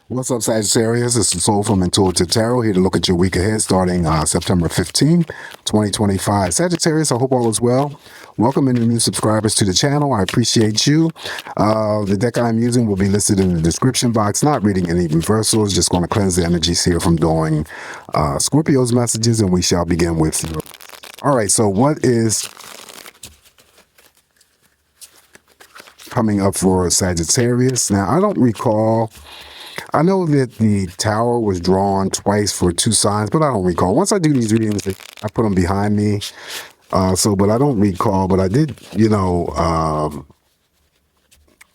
What's up, Sagittarius? It's the Soul from Intuitive Tarot here to look at your week ahead starting September 15th, 2025. Sagittarius, I hope all is well. Welcome any new subscribers to the channel. I appreciate you. The deck I'm using will be listed in the description box. Not reading any reversals, just going to cleanse the energies here from doing Scorpio's messages, and we shall begin with you. All right, so what is coming up for Sagittarius? Now, I don't recall. I know that the tower was drawn twice for two signs, but I don't recall. Once I do these readings, I put them behind me. But I don't recall. But I did,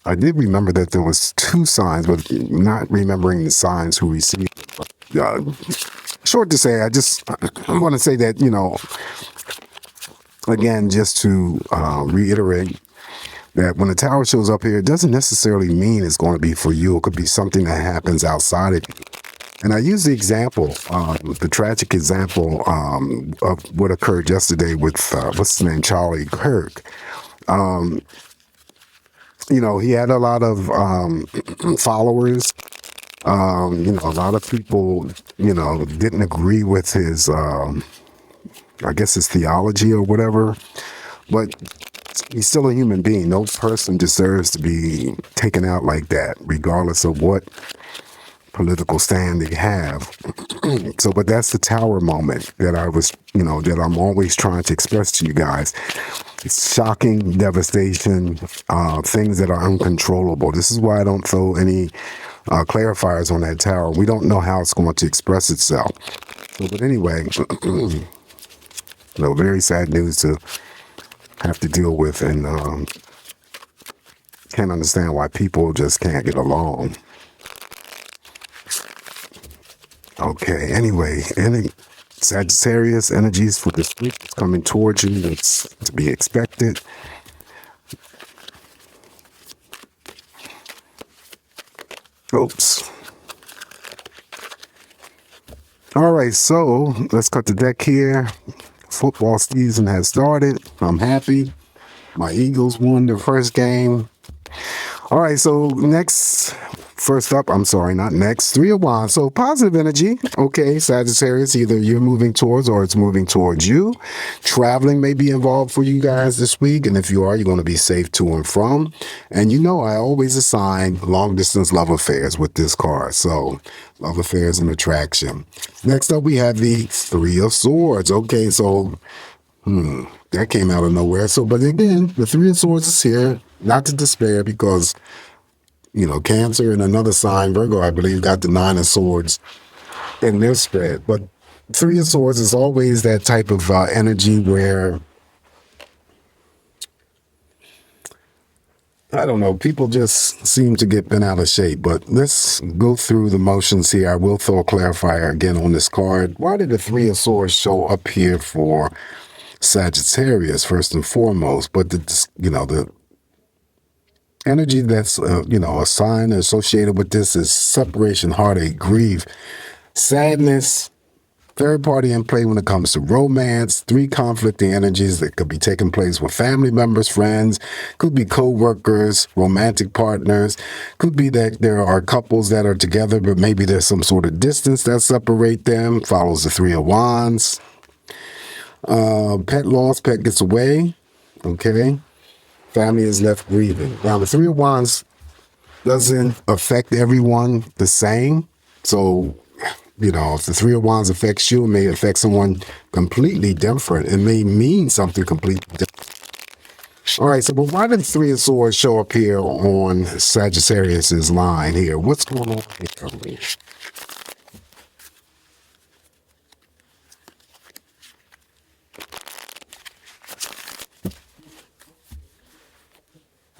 I did remember that there was two signs, but not remembering the signs who received it. Short to say, I want to say that, again, just to reiterate, that when the tower shows up here, it doesn't necessarily mean it's going to be for you. It could be something that happens outside of you. And I use the example, the tragic example of what occurred yesterday with, what's his name, Charlie Kirk. He had a lot of followers. A lot of people, didn't agree with his, I guess his theology or whatever. But he's still a human being. No person deserves to be taken out like that, regardless of what political stand they have. But that's the tower moment that I was, that I'm always trying to express to you guys. It's shocking devastation, things that are uncontrollable. This is why I don't throw any clarifiers on that tower. We don't know how it's going to express itself. But anyway, very sad news to have to deal with, and can't understand why people just can't get along. Okay, anyway, any Sagittarius energies for this week is coming towards you. It's to be expected. Oops. All right, so let's cut the deck here. Football season has started. I'm happy. My Eagles won their first game. All right, so first up, I'm sorry, not next, Three of Wands. So positive energy. Okay, Sagittarius, either you're moving towards or it's moving towards you. Traveling may be involved for you guys this week. And if you are, you're going to be safe to and from. And I always assign long distance love affairs with this card. So love affairs and attraction. Next up, we have the Three of Swords. Okay, so that came out of nowhere. But again, the Three of Swords is here. Not to despair, because Cancer and another sign, Virgo, I believe, got the Nine of Swords in their spread. But Three of Swords is always that type of energy where, I don't know, people just seem to get bent out of shape. But let's go through the motions here. I will throw a clarifier again on this card. Why did the Three of Swords show up here for Sagittarius, first and foremost? But the energy that's, a sign associated with this is separation, heartache, grief, sadness, third party in play when it comes to romance, three conflicting energies that could be taking place with family members, friends, could be co-workers, romantic partners, could be that there are couples that are together, but maybe there's some sort of distance that separate them, follows the Three of Wands. Pet loss, pet gets away, okay? Family is left grieving. Now, the Three of Wands doesn't affect everyone the same. So, if the Three of Wands affects you, it may affect someone completely different. It may mean something completely different. All right, but why did the Three of Swords show up here on Sagittarius's line here? What's going on here?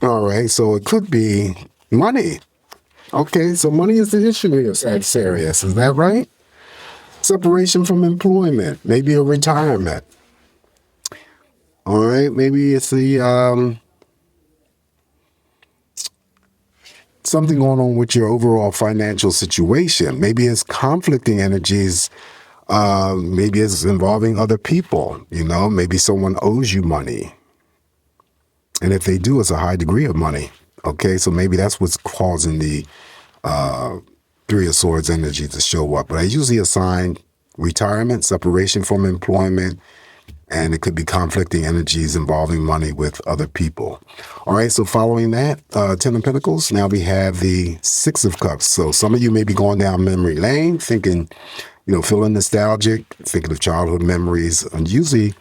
All right, so it could be money. Okay, so money is the issue here, Sagittarius. Is that right? Separation from employment, maybe a retirement. All right, maybe it's the something going on with your overall financial situation. Maybe it's conflicting energies. Maybe it's involving other people. Maybe someone owes you money. And if they do, it's a high degree of money. Okay, so maybe that's what's causing the Three of Swords energy to show up. But I usually assign retirement, separation from employment, and it could be conflicting energies involving money with other people. All right, so following that, Ten of Pentacles, now we have the Six of Cups. So some of you may be going down memory lane, thinking, feeling nostalgic, thinking of childhood memories. And usually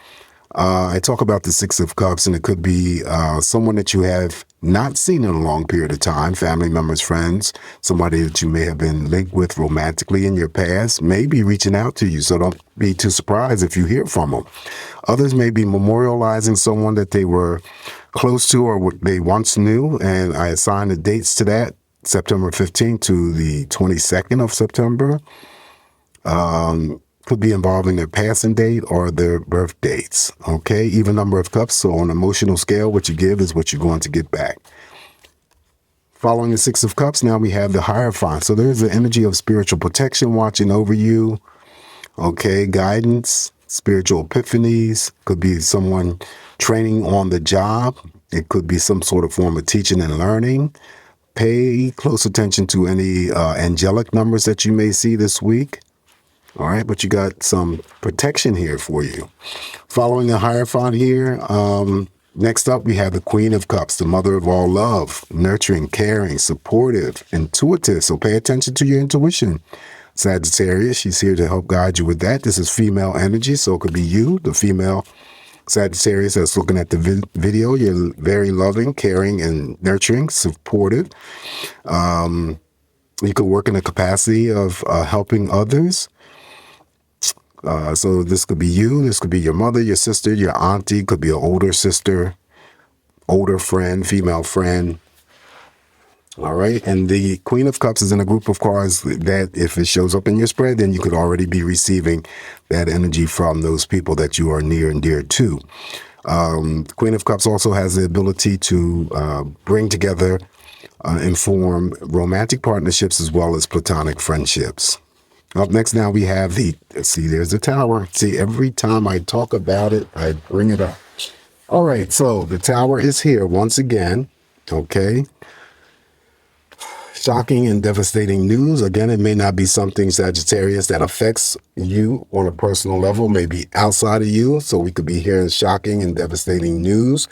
I talk about the Six of Cups, and it could be someone that you have not seen in a long period of time, family members, friends, somebody that you may have been linked with romantically in your past, may be reaching out to you. So don't be too surprised if you hear from them. Others may be memorializing someone that they were close to or they once knew, and I assign the dates to that, September 15th to the 22nd of September. Could be involving their passing date or their birth dates. Okay, even number of cups. So on an emotional scale, what you give is what you're going to get back. Following the Six of Cups, now we have the Hierophant. So there's the energy of spiritual protection watching over you. Okay, guidance, spiritual epiphanies. Could be someone training on the job. It could be some sort of form of teaching and learning. Pay close attention to any angelic numbers that you may see this week. All right, but you got some protection here for you. Following the Hierophant here, next up we have the Queen of Cups, the mother of all love, nurturing, caring, supportive, intuitive. So pay attention to your intuition, Sagittarius. She's here to help guide you with that. This is female energy, so it could be you, the female Sagittarius that's looking at the video. You're very loving, caring, and nurturing, supportive. You could work in the capacity of helping others. So this could be you, this could be your mother, your sister, your auntie, could be an older sister, older friend, female friend. All right. And the Queen of Cups is in a group of cards that if it shows up in your spread, then you could already be receiving that energy from those people that you are near and dear to. Queen of Cups also has the ability to bring together, inform romantic partnerships as well as platonic friendships. Up next now we have there's the Tower. See, every time I talk about it, I bring it up. All right, so the Tower is here once again, okay? Shocking and devastating news. Again, it may not be something, Sagittarius, that affects you on a personal level, maybe outside of you. So we could be hearing shocking and devastating news,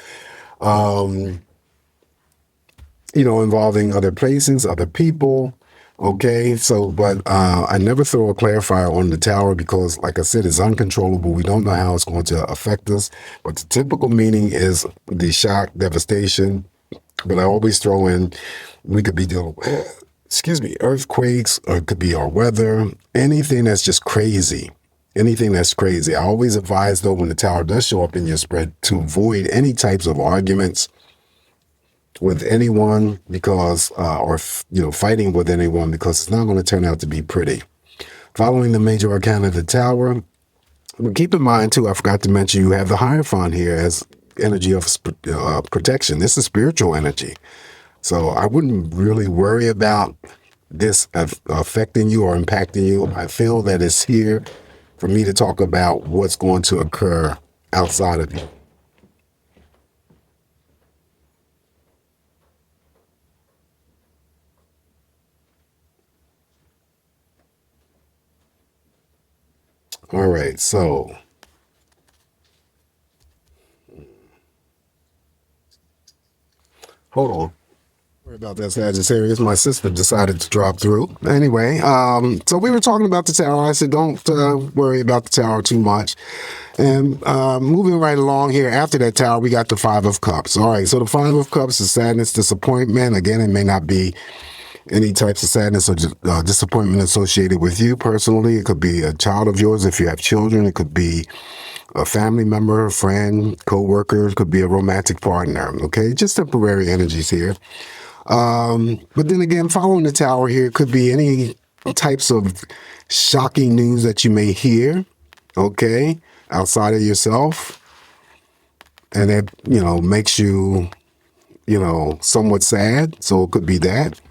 involving other places, other people. Okay, so, but I never throw a clarifier on the Tower because, like I said, it's uncontrollable. We don't know how it's going to affect us. But the typical meaning is the shock, devastation. But I always throw in, we could be dealing with, earthquakes, or it could be our weather, anything that's just crazy. Anything that's crazy. I always advise, though, when the Tower does show up in your spread, to avoid any types of arguments with anyone because, fighting with anyone because it's not going to turn out to be pretty. Following the major arcana of the Tower, but keep in mind too, I forgot to mention you have the Hierophant here as energy of protection. This is spiritual energy. So I wouldn't really worry about this affecting you or impacting you. I feel that it's here for me to talk about what's going to occur outside of you. All right, so hold on. Sorry about that, Sagittarius. My sister decided to drop through. Anyway, so we were talking about the Tower. I said, don't worry about the Tower too much. And moving right along here, after that Tower, we got the Five of Cups. All right, so the Five of Cups is sadness, disappointment. Again, it may not be any types of sadness or disappointment associated with you personally. It could be a child of yours if you have children. It could be a family member, a friend, co-worker. It could be a romantic partner, okay? Just temporary energies here. But then again, following the Tower here, could be any types of shocking news that you may hear, okay, outside of yourself. And it, makes you, somewhat sad. So it could be that.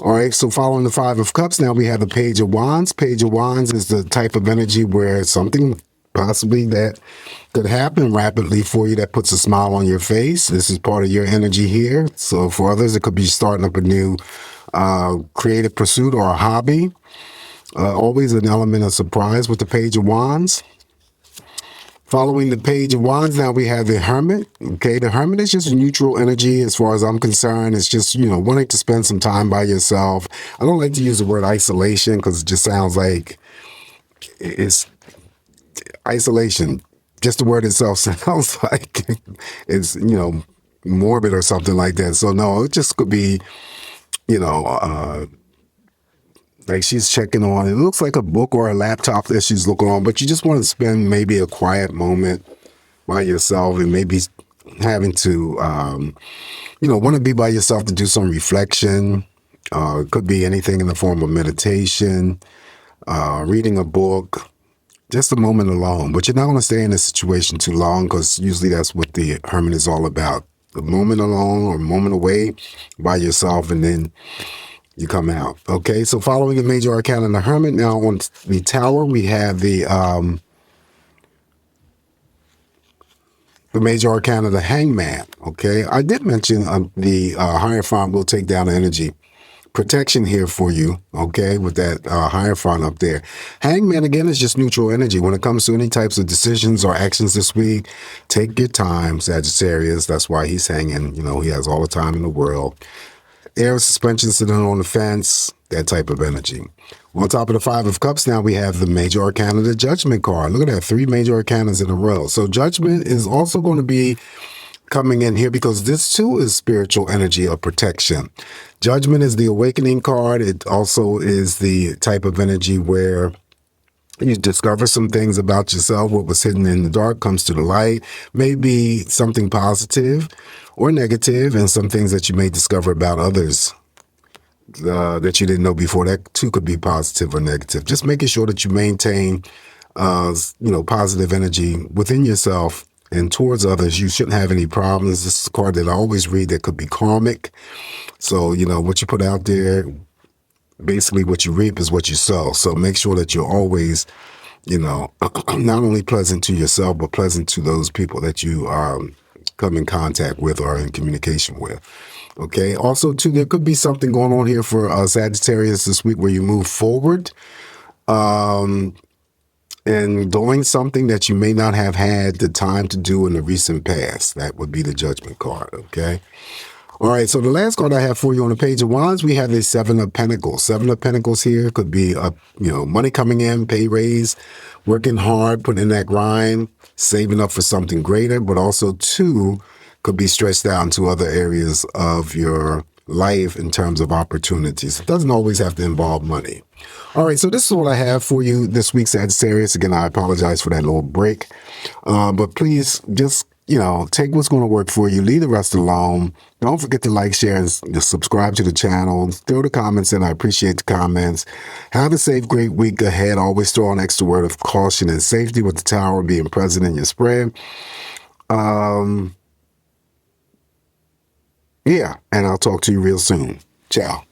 All right, so following the Five of Cups, now we have the Page of Wands. Page of Wands is the type of energy where something possibly that could happen rapidly for you that puts a smile on your face. This is part of your energy here. So for others, it could be starting up a new creative pursuit or a hobby. Always an element of surprise with the Page of Wands. Following the Page of Wands, now we have the Hermit. Okay, the Hermit is just neutral energy as far as I'm concerned. It's just, wanting to spend some time by yourself. I don't like to use the word isolation because it just sounds like it's isolation. Just the word itself sounds like it's, morbid or something like that. So no, it just could be, like she's checking on, it looks like a book or a laptop that she's looking on, but you just want to spend maybe a quiet moment by yourself and maybe having to, want to be by yourself to do some reflection. It could be anything in the form of meditation, reading a book, just a moment alone. But you're not going to stay in this situation too long because usually that's what the Hermit is all about. A moment alone or a moment away by yourself, and then you come out. Okay, so following the Major Arcana and the Hermit, now on the Tower, we have the Major Arcana, the Hangman. Okay, I did mention the Hierophant will take down energy. Protection here for you, okay, with that Hierophant up there. Hangman, again, is just neutral energy. When it comes to any types of decisions or actions this week, take your time, Sagittarius. That's why he's hanging. He has all the time in the world. Air suspension sitting on the fence, that type of energy. On top of the Five of Cups, now we have the Major Arcana, the Judgment card. Look at that, 3 Major Arcanas in a row. So Judgment is also going to be coming in here because this too is spiritual energy of protection. Judgment is the awakening card. It also is the type of energy where you discover some things about yourself. What was hidden in the dark comes to the light. Maybe something positive or negative, and some things that you may discover about others that you didn't know before. That too could be positive or negative. Just making sure that you maintain, positive energy within yourself and towards others. You shouldn't have any problems. This is a card that I always read that could be karmic. So, what you put out there, basically what you reap is what you sow. So make sure that you're always, not only pleasant to yourself, but pleasant to those people that you come in contact with or in communication with. Okay. Also, too, there could be something going on here for Sagittarius this week where you move forward and doing something that you may not have had the time to do in the recent past. That would be the Judgment card. Okay. All right, so the last card I have for you on the Page of Wands, we have the Seven of Pentacles. Seven of Pentacles here could be, money coming in, pay raise, working hard, putting in that grind, saving up for something greater, but also, too, could be stretched out into other areas of your life in terms of opportunities. It doesn't always have to involve money. All right, so this is what I have for you this week, Sagittarius. Again, I apologize for that little break, but please just take what's going to work for you. Leave the rest alone. Don't forget to like, share, and subscribe to the channel. Throw the comments in. I appreciate the comments. Have a safe, great week ahead. Always throw an extra word of caution and safety with the Tower being present in your spread. Yeah, and I'll talk to you real soon. Ciao.